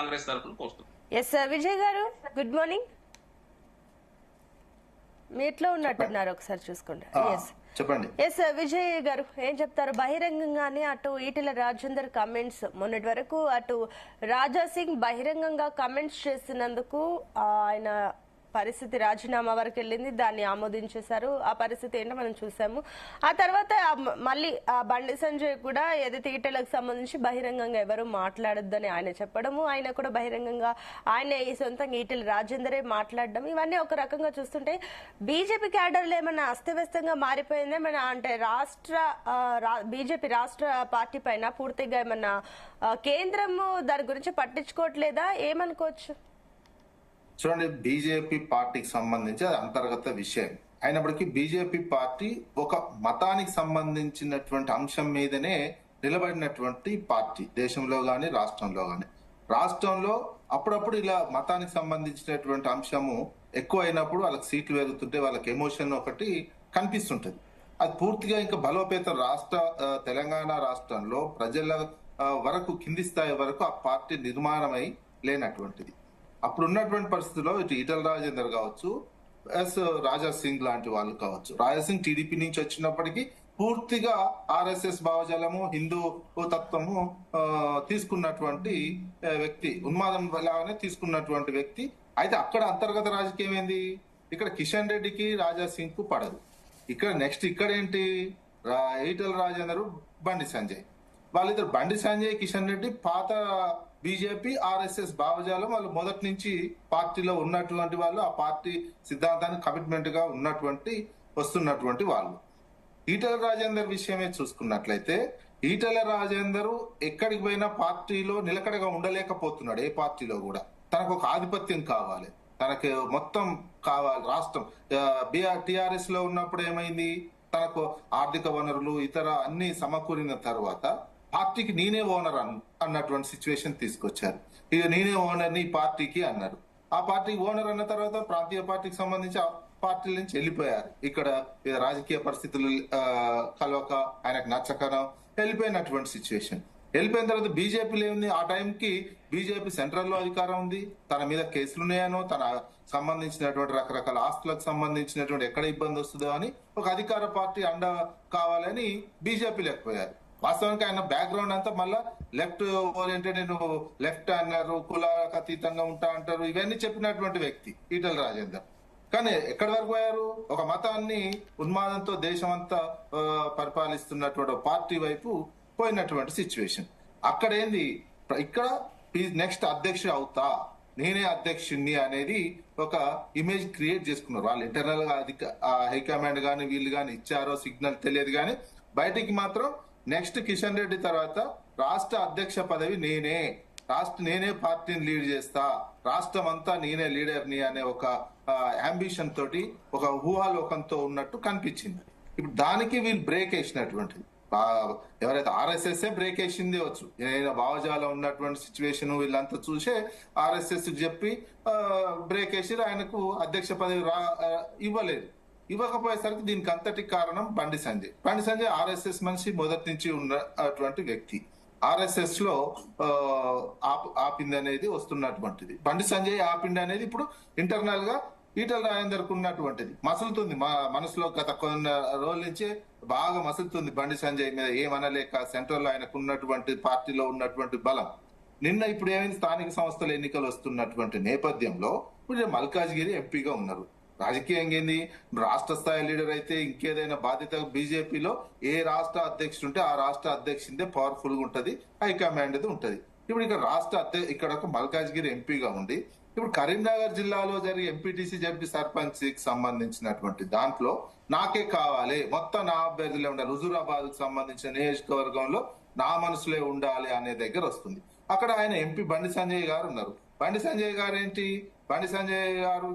కాంగ్రెస్ తరఫున కోరుతున్నాం. ఎస్ విజయ్ గారు, గుడ్ మార్నింగ్. మీ ఎట్లా ఉన్నట్టున్నారు ఒకసారి చూసుకోండి. చెప్పండి. ఎస్ విజయ్ గారు, ఏం చెప్తారు? బహిరంగంగానే అటు ఈటెల రాజేందర్ కమెంట్స్, మొన్నటి వరకు అటు రాజా సింగ్ బహిరంగంగా కమెంట్స్ చేస్తున్నందుకు ఆయన పరిస్థితి రాజీనామా వరకు వెళ్ళింది, దాన్ని ఆమోదించేశారు. ఆ పరిస్థితి ఏంటో మనం చూసాము. ఆ తర్వాత మళ్ళీ బండి సంజయ్ కూడా ఏదైతే ఈటెలకు సంబంధించి బహిరంగంగా ఎవరు మాట్లాడొద్దని ఆయన చెప్పడము, ఆయన కూడా బహిరంగంగా ఆయన ఈ సొంతంగా ఈటెల రాజేందరే మాట్లాడడం, ఇవన్నీ ఒక రకంగా చూస్తుంటే బీజేపీ క్యాడర్లు ఏమన్నా అస్తవ్యస్తంగా మారిపోయిందే మన అంటే బీజేపీ రాష్ట్ర పార్టీ పైన పూర్తిగా ఏమన్నా కేంద్రము దాని గురించి పట్టించుకోవట్లేదా, ఏమనుకోవచ్చు? చూడండి, బీజేపీ పార్టీకి సంబంధించి అది అంతర్గత విషయం అయినప్పటికీ బీజేపీ పార్టీ ఒక మతానికి సంబంధించినటువంటి అంశం మీదనే నిలబడినటువంటి పార్టీ, దేశంలో గాని రాష్ట్రంలో గాని. రాష్ట్రంలో అప్పుడప్పుడు ఇలా మతానికి సంబంధించినటువంటి అంశము ఎక్కువ అయినప్పుడు వాళ్ళకి సీట్లు పెరుగుతుంటే వాళ్ళకి ఎమోషన్ ఒకటి కనిపిస్తుంటది. అది పూర్తిగా ఇంకా బలోపేతం తెలంగాణ రాష్ట్రంలో ప్రజల వరకు కింది స్థాయి వరకు ఆ పార్టీ నిర్మాణమై లేనటువంటిది. అప్పుడు ఉన్నటువంటి పరిస్థితుల్లో ఇటు ఈటెల రాజేందర్ కావచ్చు, రాజా సింగ్ లాంటి వాళ్ళు కావచ్చు. రాజా సింగ్ టీడీపీ నుంచి వచ్చినప్పటికీ పూర్తిగా ఆర్ఎస్ఎస్ భావజాలము, హిందూ తత్వము తీసుకున్నటువంటి వ్యక్తి, ఉన్మాదం లాగానే తీసుకున్నటువంటి వ్యక్తి. అయితే అక్కడ అంతర్గత రాజకీయం ఏంది? ఇక్కడ కిషన్ రెడ్డికి రాజా సింగ్ కు పడదు. ఇక్కడ ఏంటి? ఈటెల రాజేందర్, బండి సంజయ్, వాళ్ళిద్దరు బండి సంజయ్, కిషన్ రెడ్డి పాత బీజేపీ ఆర్ఎస్ఎస్ భావజాలం, వాళ్ళు మొదటి నుంచి పార్టీలో ఉన్నటువంటి వాళ్ళు, ఆ పార్టీ సిద్ధాంతానికి కమిట్మెంట్ గా వస్తున్నటువంటి వాళ్ళు. ఈటెల రాజేందర్ విషయమే చూసుకున్నట్లయితే ఈటెల రాజేందర్ ఎక్కడికి పోయినా పార్టీలో నిలకడగా ఉండలేకపోతున్నాడు. ఏ పార్టీలో కూడా తనకు ఒక ఆధిపత్యం కావాలి, తనకు మొత్తం కావాలి. రాష్ట్రం టిఆర్ఎస్ లో ఉన్నప్పుడు ఏమైంది? తనకు ఆర్థిక వనరులు ఇతర అన్ని సమకూరిన తర్వాత పార్టీకి నేనే ఓనర్ అన్నటువంటి సిచ్యువేషన్ తీసుకొచ్చారు. ఇక నేనే ఓనర్ని ఈ పార్టీకి అన్నారు. ఆ పార్టీకి ఓనర్ అన్న తర్వాత ప్రాంతీయ పార్టీకి సంబంధించి ఆ పార్టీల నుంచి వెళ్ళిపోయారు. ఇక్కడ రాజకీయ పరిస్థితులు కలవక, ఆయనకు నచ్చకనం వెళ్ళిపోయినటువంటి సిచ్యువేషన్. వెళ్ళిపోయిన తర్వాత బీజేపీలో ఏముంది? ఆ టైంకి బీజేపీ సెంట్రల్ లో అధికారం ఉంది, తన మీద కేసులున్నాయనో, తన సంబంధించినటువంటి రకరకాల ఆస్తులకు సంబంధించినటువంటి ఎక్కడ ఇబ్బంది వస్తుందో అని ఒక అధికార పార్టీ అండ కావాలని బీజేపీ లేకపోయారు. వాస్తవానికి ఆయన బ్యాక్గ్రౌండ్ అంతా మళ్ళా లెఫ్ట్ ఓరియంటెడ్, నేను లెఫ్ట్ అన్నారు, కులాలకు అతీతంగా ఉంటా అంటారు, ఇవన్నీ చెప్పినటువంటి వ్యక్తి ఈటెల రాజేందర్. కానీ ఎక్కడి వరకు పోయారు? ఒక మతాన్ని ఉన్మాదంతో దేశం అంతా పరిపాలిస్తున్నటువంటి పార్టీ వైపు పోయినటువంటి సిచ్యువేషన్. అక్కడ ఏంది? ఇక్కడ నెక్స్ట్ అధ్యక్షుడు అవుతా, నేనే అధ్యక్షుడిని అనేది ఒక ఇమేజ్ క్రియేట్ చేసుకున్నారు వాళ్ళు. ఇంటర్నల్ గా హైకమాండ్ గాని వీళ్ళు గాని ఇచ్చారో సిగ్నల్ తెలియదు, కానీ బయటికి మాత్రం నెక్స్ట్ కిషన్ రెడ్డి తర్వాత రాష్ట్ర అధ్యక్ష పదవి నేనే పార్టీని లీడ్ చేస్తా, రాష్ట్రం అంతా నేనే లీడర్ని అనే ఒక అంబిషన్ తోటి, ఒక ఊహాలోకంతో ఉన్నట్టు కనిపించింది. ఇప్పుడు దానికి వీళ్ళు బ్రేక్ వేసినటువంటిది. ఎవరైతే ఆర్ఎస్ఎస్ బ్రేక్ వేసింది వచ్చు, భావజాలం ఉన్నటువంటి సిచ్యువేషన్ వీళ్ళంతా చూసే ఆర్ఎస్ఎస్ చెప్పి బ్రేక్ వేసి ఆయనకు అధ్యక్ష పదవి ఇవ్వకపోయేసరికి దీనికి అంతటి కారణం బండి సంజయ్ ఆర్ఎస్ఎస్ మనిషి, మొదటి నుంచి ఉన్నటువంటి వ్యక్తి. ఆర్ఎస్ఎస్ లో ఆపింది అనేది వస్తున్నటువంటిది. బండి సంజయ్ ఆపిండి అనేది ఇప్పుడు ఇంటర్నల్ గా ఈటెల రాజేందర్ కు ఉన్నటువంటిది మసులుతుంది. మా మనసులో గత కొన్ని రోజుల నుంచి బాగా మసులుతుంది బండి సంజయ్ మీద, ఏమనలేక సెంట్రల్ లో ఆయనకు ఉన్నటువంటి పార్టీలో ఉన్నటువంటి బలం. ఇప్పుడు ఏమైంది? స్థానిక సంస్థల ఎన్నికలు వస్తున్నటువంటి నేపథ్యంలో ఇప్పుడు మల్కాజ్గిరి ఎంపీగా ఉన్నారు. రాజకీయంగా ఏంది? రాష్ట్ర స్థాయి లీడర్ అయితే ఇంకేదైనా బాధ్యత బీజేపీలో ఏ రాష్ట్ర అధ్యక్షుడు ఉంటే ఆ రాష్ట్ర అధ్యక్షుడే పవర్ఫుల్ గా ఉంటది, హైకమాండ్ ఉంటది. ఇప్పుడు ఇక్కడ ఒక మల్కాజ్గిరి ఎంపీగా ఉండి ఇప్పుడు కరీంనగర్ జిల్లాలో జరిగే ఎంపీటీసీ జడ్పీ సర్పంచ్ కి సంబంధించినటువంటి దాంట్లో నాకే కావాలి, మొత్తం నా అభ్యర్థులే ఉండాలి, హుజూరాబాద్ కు సంబంధించిన నియోజకవర్గంలో నా మనసులే ఉండాలి అనే దగ్గర వస్తుంది. అక్కడ ఆయన ఎంపీ బండి సంజయ్ గారు ఉన్నారు. బండి సంజయ్ గారు ఏంటి? బండి సంజయ్ గారు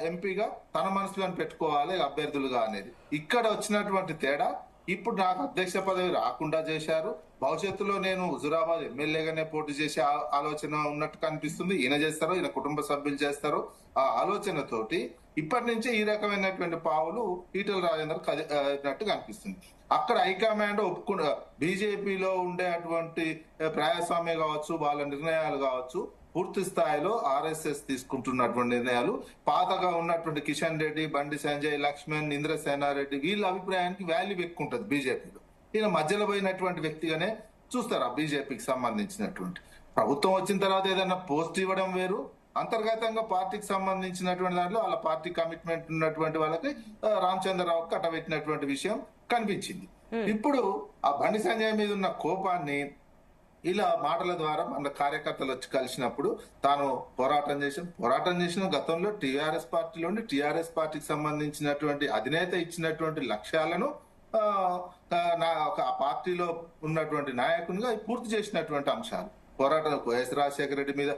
ఎంపీగా తన మనసులను పెట్టుకోవాలి అభ్యర్థులుగా అనేది ఇక్కడ వచ్చినటువంటి తేడా. ఇప్పుడు నాకు అధ్యక్ష పదవి రాకుండా చేశారు, భవిష్యత్తులో నేను హుజూరాబాద్ ఎమ్మెల్యేగానే పోటీ చేసే ఆలోచన ఉన్నట్టు కనిపిస్తుంది. ఈయన చేస్తారో, ఈయన కుటుంబ సభ్యులు చేస్తారో ఆ ఆలోచనతోటి ఇప్పటి నుంచే ఈ రకమైనటువంటి పావులు ఈటెల రాజేందర్ కదినట్టు కనిపిస్తుంది. అక్కడ హైకమాండ్ ఒప్పుకున్న బీజేపీలో ఉండే అటువంటి ప్రజాస్వామ్యం కావచ్చు, వాళ్ళ నిర్ణయాలు కావచ్చు, పూర్తి స్థాయిలో ఆర్ఎస్ఎస్ తీసుకుంటున్నటువంటి నిర్ణయాలు పాతగా ఉన్నటువంటి కిషన్ రెడ్డి, బండి సంజయ్, లక్ష్మణ్, ఇంద్రసేనారెడ్డి వీళ్ళ అభిప్రాయానికి వాల్యూ ఎక్కువ ఉంటుంది బీజేపీలో. ఈయన మధ్యలో పోయినటువంటి వ్యక్తిగానే చూస్తారు ఆ బీజేపీకి సంబంధించినటువంటి. ప్రభుత్వం వచ్చిన తర్వాత ఏదైనా పోస్ట్ ఇవ్వడం వేరు, అంతర్గతంగా పార్టీకి సంబంధించినటువంటి దాంట్లో వాళ్ళ పార్టీ కమిట్మెంట్ ఉన్నటువంటి వాళ్ళకి రామచంద్రరావు కట్టబెట్టినటువంటి విషయం కనిపించింది. ఇప్పుడు ఆ బండి సంజయ్ మీద ఉన్న కోపాన్ని ఇలా మాటల ద్వారా మన కార్యకర్తలు వచ్చి కలిసినప్పుడు తాను పోరాటం చేసిన గతంలో టిఆర్ఎస్ పార్టీలోని టిఆర్ఎస్ పార్టీకి సంబంధించినటువంటి అధినేత ఇచ్చినటువంటి లక్ష్యాలను ఆ పార్టీలో ఉన్నటువంటి నాయకునిగా పూర్తి చేసినటువంటి అంశాలు. పోరాటం వైఎస్ రాజశేఖర రెడ్డి మీద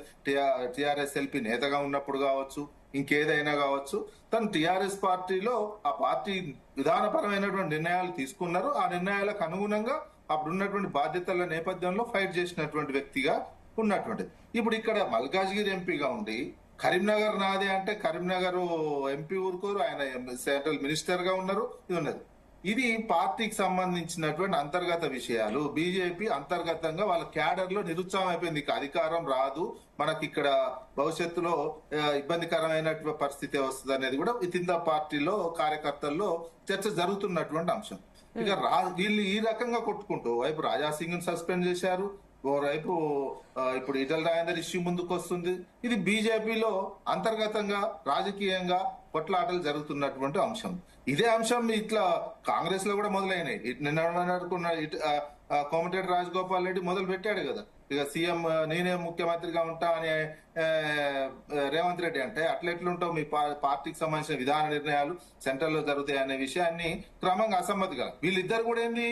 టిఆర్ఎస్ ఎల్పీ నేతగా ఉన్నప్పుడు కావచ్చు, ఇంకేదైనా కావచ్చు, తను టిఆర్ఎస్ పార్టీలో ఆ పార్టీ విధానపరమైనటువంటి నిర్ణయాలు తీసుకున్నారు. ఆ నిర్ణయాలకు అనుగుణంగా అప్పుడు ఉన్నటువంటి బాధ్యతల నేపథ్యంలో ఫైట్ చేసినటువంటి వ్యక్తిగా ఉన్నటువంటిది. ఇప్పుడు ఇక్కడ మల్కాజ్గిరి ఎంపీగా ఉండి కరీంనగర్ నాదే అంటే కరీంనగర్ ఎంపీ ఊరుకోరు, ఆయన సెంట్రల్ మినిస్టర్ గా ఉన్నారు. ఇది ఉన్నది. ఇది పార్టీకి సంబంధించినటువంటి అంతర్గత విషయాలు. బీజేపీ అంతర్గతంగా వాళ్ళ క్యాడర్ లో నిరుత్సాహం అయిపోయింది. అధికారం రాదు, మనకి ఇక్కడ భవిష్యత్తులో ఇబ్బందికరమైనటువంటి పరిస్థితి వస్తుంది అనేది కూడా వితిన్ ద పార్టీలో కార్యకర్తల్లో చర్చ జరుగుతున్నటువంటి అంశం. ఇక వీళ్ళు ఈ రకంగా కొట్టుకుంటూ వైపు రాజాసింగ్ సస్పెండ్ చేశారు, ఓవైపు ఇప్పుడు ఈటల రాజేందర్ ఇష్యూ ముందుకు వస్తుంది. ఇది బీజేపీలో అంతర్గతంగా రాజకీయంగా కొట్లాటలు జరుగుతున్నటువంటి అంశం. ఇదే అంశం ఇట్లా కాంగ్రెస్ లో కూడా మొదలైనాయి. నిన్న కోమటిరెడ్డి రాజగోపాల్ రెడ్డి మొదలు పెట్టాడు కదా, ఇక సీఎం నేనే ముఖ్యమంత్రిగా ఉంటా అని రేవంత్ రెడ్డి అంటే అట్లా ఎట్లుంటావు, మీ పార్టీకి సంబంధించిన విధాన నిర్ణయాలు సెంట్రల్ లో జరుగుతాయి అనే విషయాన్ని క్రమంగా అసమ్మతిగా వీళ్ళిద్దరు కూడా ఏంది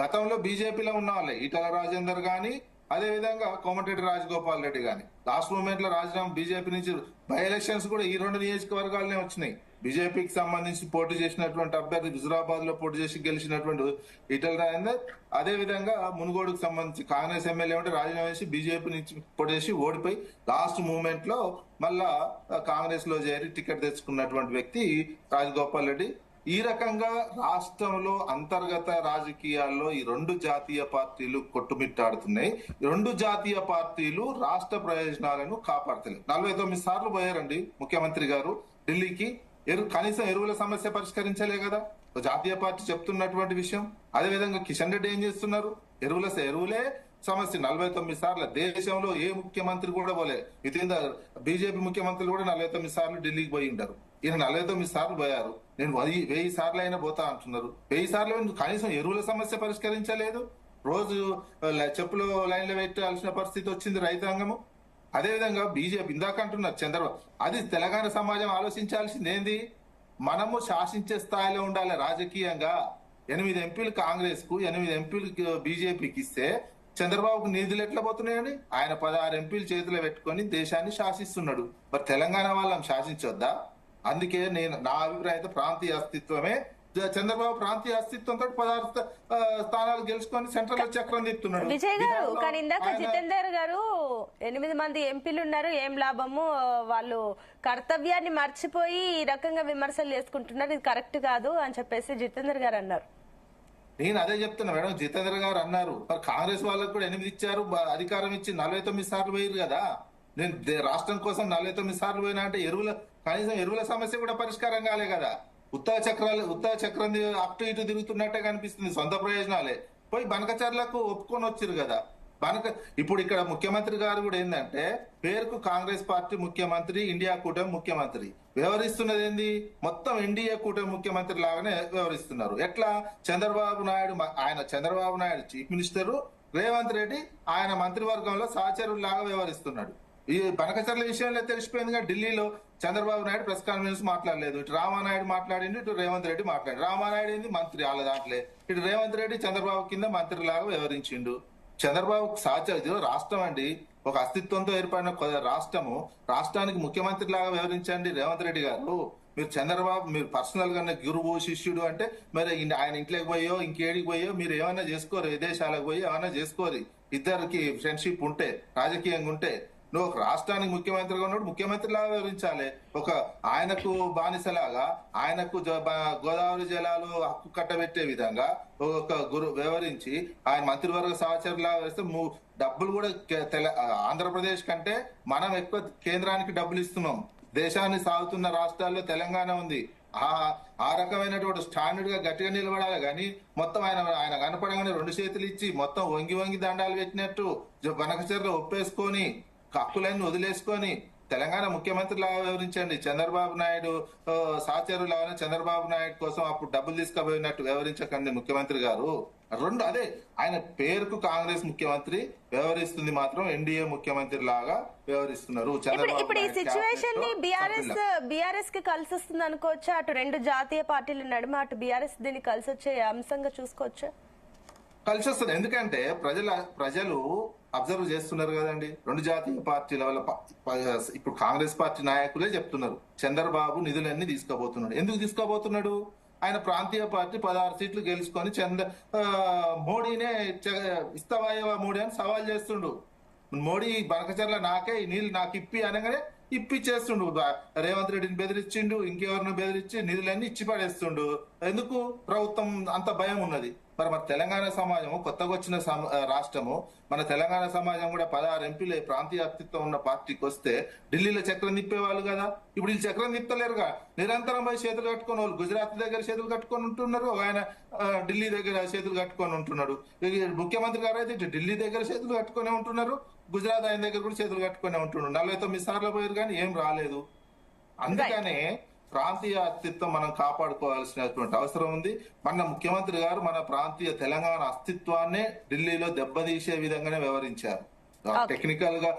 గతంలో బీజేపీలో ఉన్న వాళ్ళే. ఈటల రాజేందర్ గాని అదే విధంగా కోమటిరెడ్డి రాజగోపాల్ రెడ్డి గాని లాస్ట్ మూమెంట్ లో రాజీనామా బీజేపీ నుంచి బై ఎలక్షన్స్ కూడా ఈ రెండు నియోజకవర్గాలనే వచ్చినాయి. బీజేపీకి సంబంధించి పోటీ చేసినటువంటి అభ్యర్థి హుజురాబాద్ లో పోటీ చేసి గెలిచినటువంటి ఈటల రాజేందర్, అదే విధంగా మునుగోడుకు సంబంధించి కాంగ్రెస్ ఎమ్మెల్యే ఉంటే రాజీనామా చేసి బీజేపీ నుంచి పోటీ చేసి ఓడిపోయి లాస్ట్ మూమెంట్ లో మళ్ళా కాంగ్రెస్ లో చేరి టికెట్ తెచ్చుకున్నటువంటి వ్యక్తి రాజగోపాల్ రెడ్డి. ఈ రకంగా రాష్ట్రంలో అంతర్గత రాజకీయాల్లో ఈ రెండు జాతీయ పార్టీలు కొట్టుమిట్టాడుతున్నాయి. ఈ రెండు జాతీయ పార్టీలు రాష్ట్ర ప్రయోజనాలను కాపాడతలేవు. 49 సార్లు పోయారండి ముఖ్యమంత్రి గారు ఢిల్లీకి. కనీసం ఎరువుల సమస్య పరిష్కరించలే కదా జాతీయ పార్టీ చెప్తున్నటువంటి విషయం. అదేవిధంగా కిషన్ రెడ్డి ఏం చేస్తున్నారు, ఎరువులే సమస్య. 49 సార్లు దేశంలో ఏ ముఖ్యమంత్రి కూడా పోలే. వితిన్ ద బీజేపీ ముఖ్యమంత్రులు కూడా 49 సార్లు ఢిల్లీకి పోయి ఉంటారు. ఈయన 49 సార్లు పోయారు. నేను 1000 సార్లు అయినా పోతా అంటున్నారు. 1000 సార్లు కనీసం ఎరువుల సమస్య పరిష్కరించలేదు. రోజు చెప్పులు లైన్లో పెట్టాల్సిన పరిస్థితి వచ్చింది రైతాంగము. అదేవిధంగా బీజేపీ ఇందాక అంటున్నారు చంద్రబాబు, అది తెలంగాణ సమాజం ఆలోచించాల్సింది ఏంది, మనము శాసించే స్థాయిలో ఉండాలి రాజకీయంగా. 8 ఎంపీలు కాంగ్రెస్ కు 8 ఎంపీలు బీజేపీకి ఇస్తే చంద్రబాబుకు నిధులు ఎట్లా పోతున్నాయని ఆయన 16 ఎంపీలు చేతిలో పెట్టుకొని దేశాన్ని శాసిస్తున్నాడు. మరి తెలంగాణ వాళ్ళని శాసించొద్దా? అందుకే నా అభిప్రాయంతో ప్రాంతీయ అస్తిత్వమే చంద్రబాబు ప్రాంతీయ అస్తిత్వంతో 16 స్థానాలు గెలుచుకొని సెంట్రల్ లో చక్రం తిప్పుతున్నాడు. విజయ్ గారు, కానీ ఇందాక జితేందర్ గారు 8 మంది ఎంపీలు ఉన్నారు, ఏం లాభము, వాళ్ళు కర్తవ్యాన్ని మర్చిపోయి ఈ రకంగా విమర్శలు చేసుకుంటున్నారు, ఇది కరెక్ట్ కాదు అని చెప్పేసి జితేందర్ గారు అన్నారు. నేను అదే చెప్తున్నా మేడం, జితేంద్ర గారు అన్నారు. మరి కాంగ్రెస్ వాళ్ళకు కూడా 8 ఇచ్చారు, అధికారం ఇచ్చి 49 సార్లు పోయారు కదా. నేను రాష్ట్రం కోసం 49 సార్లు పోయినా అంటే కనీసం ఎరువుల సమస్య కూడా పరిష్కారం కాలే కదా. ఉత్తర చక్రం అటు ఇటు తిరుగుతున్నట్టే కనిపిస్తుంది. సొంత ప్రయోజనాలే పోయి బనకచర్లకు ఒప్పుకొని వచ్చారు కదా. ఇప్పుడు ఇక్కడ ముఖ్యమంత్రి గారు కూడా ఏంటంటే పేరుకు కాంగ్రెస్ పార్టీ ముఖ్యమంత్రి, ఇండియా కూటమి ముఖ్యమంత్రి. వ్యవహరిస్తున్నది ఏంది, మొత్తం ఎన్డీఏ కూటమి ముఖ్యమంత్రి లాగానే వ్యవహరిస్తున్నారు. ఎట్లా చంద్రబాబు నాయుడు చీఫ్ మినిస్టర్, రేవంత్ రెడ్డి ఆయన మంత్రివర్గంలో సహచరులు లాగా వ్యవహరిస్తున్నాడు. ఈ బనకచర్ల విషయంలో తెలిసిపోయిందిగా. ఢిల్లీలో చంద్రబాబు నాయుడు ప్రెస్ కాన్ఫరెన్స్ మాట్లాడలేదు. ఇటు రామానాయుడు మాట్లాడిండు, ఇటు రేవంత్ రెడ్డి మాట్లాడు. రామానాయుడు ఏంది మంత్రి వాళ్ళ దాంట్లో, ఇటు రేవంత్ రెడ్డి చంద్రబాబు కింద మంత్రి లాగా వ్యవహరించిండు. చంద్రబాబు సహచరు రాష్ట్రం అండి, ఒక అస్తిత్వంతో ఏర్పడిన రాష్ట్రానికి ముఖ్యమంత్రి లాగా వ్యవహరించండి రేవంత్ రెడ్డి గారు. మీరు పర్సనల్ గా గురువు శిష్యుడు అంటే మరి ఆయన ఇంట్లోకి పోయో ఇంకేడికి పోయో మీరు ఏమైనా చేసుకోరు, విదేశాలకు పోయి ఏమైనా చేసుకోరు. ఇద్దరికి ఫ్రెండ్షిప్ ఉంటే, రాజకీయంగా ఉంటే నువ్వు ఒక రాష్ట్రానికి ముఖ్యమంత్రిగా ఉన్నప్పుడు ముఖ్యమంత్రిలాగా వివరించాలి. ఒక ఆయనకు బానిసలాగా ఆయనకు గోదావరి జలాలు హక్కు కట్టబెట్టే విధంగా ఒక వివరించి ఆయన మంత్రివర్గ సహచరులాగా వేస్తే డబ్బులు కూడా ఆంధ్రప్రదేశ్ కంటే మనం ఎక్కువ కేంద్రానికి డబ్బులు ఇస్తున్నాం. దేశాన్ని సాగుతున్న రాష్ట్రాల్లో తెలంగాణ ఉంది. ఆ రకమైనటువంటి స్టాండర్డ్ గా గట్టిగా నిలబడాలి. కానీ మొత్తం ఆయన కనపడగానే 2 చేతులు ఇచ్చి మొత్తం వంగి దండాలు పెట్టినట్టు బనకచర్లు ఒప్పేసుకొని హక్కులన్నీ వదిలేసుకొని తెలంగాణ ముఖ్యమంత్రిలాగా వివరించండి. చంద్రబాబు నాయుడు సహచరులాగానే చంద్రబాబు నాయుడు కోసం అప్పుడు డబ్బులు తీసుకుపోయినట్టు వ్యవహరించకండి ముఖ్యమంత్రి గారు. అదే ఆయన పేరుకు కాంగ్రెస్ ముఖ్యమంత్రి వ్యవహరిస్తుంది, మాత్రం ఎన్డీఏ ముఖ్యమంత్రి లాగా వ్యవహరిస్తున్నారు. ఇప్పుడు ఈ సిచ్యువేషన్ ని బీఆర్ఎస్ కి కలిసి వస్తుంది అనుకోవచ్చా? అటు 2 జాతీయ పార్టీల నడుమ అటు బీఆర్ఎస్ దీన్ని కలిసి వచ్చే అంశంగా చూసుకోవచ్చా? కలిసి వస్తుంది. ఎందుకంటే ప్రజలు అబ్జర్వ్ చేస్తున్నారు కదండి. 2 జాతీయ పార్టీల వల్ల ఇప్పుడు కాంగ్రెస్ పార్టీ నాయకులే చెప్తున్నారు చంద్రబాబు నిధులన్నీ తీసుకోబోతున్నాడు. ఎందుకు తీసుకోబోతున్నాడు? ఆయన ప్రాంతీయ పార్టీ 16 సీట్లు గెలుచుకొని మోడీనే ఇస్తావా మోడీ అని సవాల్ చేస్తుండు. మోడీ బనకచర్ల నాకే ఈ నీళ్ళు నాకు ఇప్పి అనగానే ఇప్పిచ్చేస్తుండు. రేవంత్ రెడ్డిని బెదిరించిండు, ఇంకెవరిని బెదిరించి నిధులన్నీ ఇచ్చి పడేస్తుండు. ఎందుకు? ప్రభుత్వం అంత భయం ఉన్నది. మరి తెలంగాణ సమాజము కొత్తగా వచ్చిన రాష్ట్రము, మన తెలంగాణ సమాజం కూడా 16 ఎంపీలు ప్రాంతీయ అస్తిత్వం ఉన్న పార్టీకి వస్తే ఢిల్లీలో చక్రం తిప్పేవాళ్ళు కదా. ఇప్పుడు వీళ్ళు చక్రం తిప్పలేరుగా. నిరంతరం పోయి చేతులు కట్టుకొని వాళ్ళు గుజరాత్ దగ్గర చేతులు కట్టుకొని ఉంటున్నారు, ఆయన ఢిల్లీ దగ్గర చేతులు కట్టుకొని ఉంటున్నాడు. ముఖ్యమంత్రి గారు అయితే ఢిల్లీ దగ్గర చేతులు కట్టుకునే ఉంటున్నారు, గుజరాత్ ఆయన దగ్గర కూడా చేతులు కట్టుకునే ఉంటున్నారు. 49 సార్లు పోయారు కానీ ఏం రాలేదు. అందుకనే ప్రాంతీయ అస్తిత్వం మనం కాపాడుకోవాల్సినటువంటి అవసరం ఉంది. మన ముఖ్యమంత్రి గారు మన ప్రాంతీయ తెలంగాణ అస్తిత్వాన్ని ఢిల్లీలో దెబ్బతీసే విధంగానే వ్యవహరించారు. టెక్నికల్ గా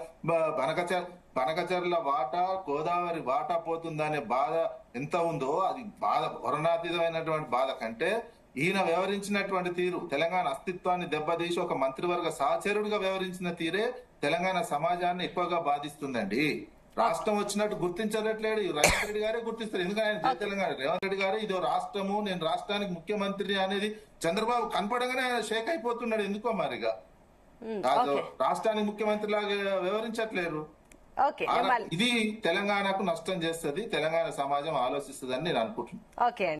బనకచర్ల వాటా గోదావరి వాటా పోతుందనే బాధ ఎంత ఉందో, అది బాధ వర్ణాతీతమైనటువంటి బాధ కంటే ఈయన వ్యవహరించినటువంటి తీరు తెలంగాణ అస్తిత్వాన్ని దెబ్బతీసి ఒక మంత్రివర్గ సహచరుడిగా వ్యవహరించిన తీరే తెలంగాణ సమాజాన్ని ఎక్కువగా బాధిస్తుందండి. రాష్ట్రం వచ్చినట్టు గుర్తించట్లేడు. రేవంత్ రెడ్డి గారే గుర్తిస్తారు. ఎందుకంటే ఆయన తెలంగాణ రేవంత్ రెడ్డి గారే ఇదో రాష్ట్రము, నేను రాష్ట్రానికి ముఖ్యమంత్రి అనేది చంద్రబాబు కనపడగానే ఆయన షేక్ అయిపోతున్నాడు. ఎందుకో మరిగా రాష్ట్రానికి ముఖ్యమంత్రి లాగా వ్యవహరించట్లేరు. ఇది తెలంగాణకు నష్టం చేస్తుంది, తెలంగాణ సమాజం ఆలోచిస్తుంది అని నేను అనుకుంటున్నాను.